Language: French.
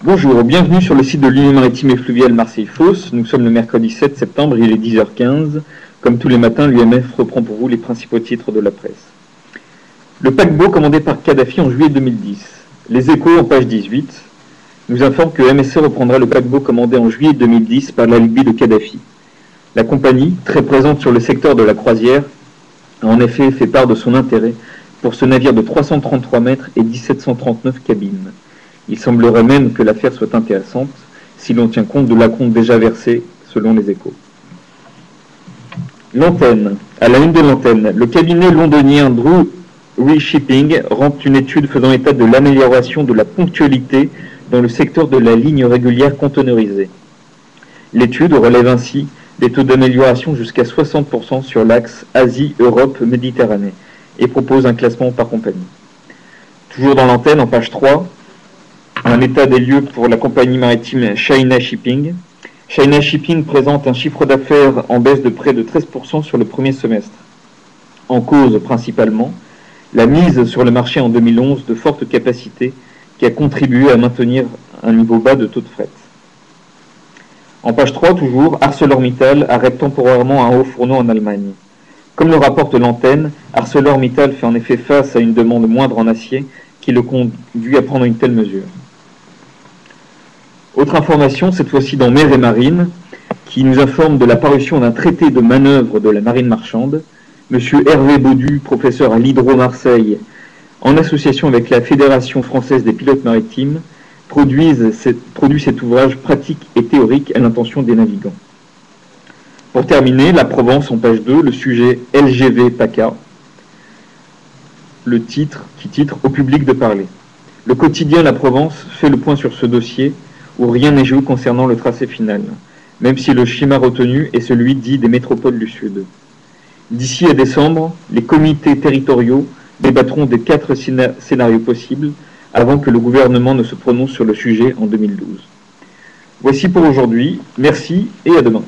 Bonjour, bienvenue sur le site de l'Union maritime et fluviale Marseille-Fos. Nous sommes le mercredi 7 septembre, il est 10h15. Comme tous les matins, l'UMF reprend pour vous les principaux titres de la presse. Le paquebot commandé par Kadhafi en juillet 2010. Les Échos, en page 18, nous informent que MSC reprendra le paquebot commandé en juillet 2010 par la Libye de Kadhafi. La compagnie, très présente sur le secteur de la croisière, a en effet fait part de son intérêt pour ce navire de 333 mètres et 1739 cabines. Il semblerait même que l'affaire soit intéressante si l'on tient compte de l'acompte déjà versé selon les Échos. L'antenne. À la une de l'antenne, le cabinet londonien Drewry Shipping rend une étude faisant état de l'amélioration de la ponctualité dans le secteur de la ligne régulière conteneurisée. L'étude relève ainsi des taux d'amélioration jusqu'à 60% sur l'axe Asie-Europe-Méditerranée et propose un classement par compagnie. Toujours dans l'antenne, en page 3, un état des lieux pour la compagnie maritime China Shipping. China Shipping présente un chiffre d'affaires en baisse de près de 13% sur le premier semestre. En cause principalement la mise sur le marché en 2011 de fortes capacités qui a contribué à maintenir un niveau bas de taux de fret. En page 3 toujours, ArcelorMittal arrête temporairement un haut fourneau en Allemagne. Comme le rapporte l'antenne, ArcelorMittal fait en effet face à une demande moindre en acier qui le conduit à prendre une telle mesure. Autre information, cette fois-ci dans Mer et Marine, qui nous informe de la parution d'un traité de manœuvre de la marine marchande. Monsieur Hervé Baudu, professeur à l'Hydro Marseille, en association avec la Fédération française des pilotes maritimes, produit cet ouvrage pratique et théorique à l'intention des navigants. Pour terminer, la Provence en page 2, le sujet LGV PACA, le titre qui titre « Au public de parler ». Le quotidien La Provence fait le point sur ce dossier où rien n'est joué concernant le tracé final, même si le schéma retenu est celui dit des métropoles du Sud. D'ici à décembre, les comités territoriaux débattront des 4 scénarios possibles avant que le gouvernement ne se prononce sur le sujet en 2012. Voici pour aujourd'hui, merci et à demain.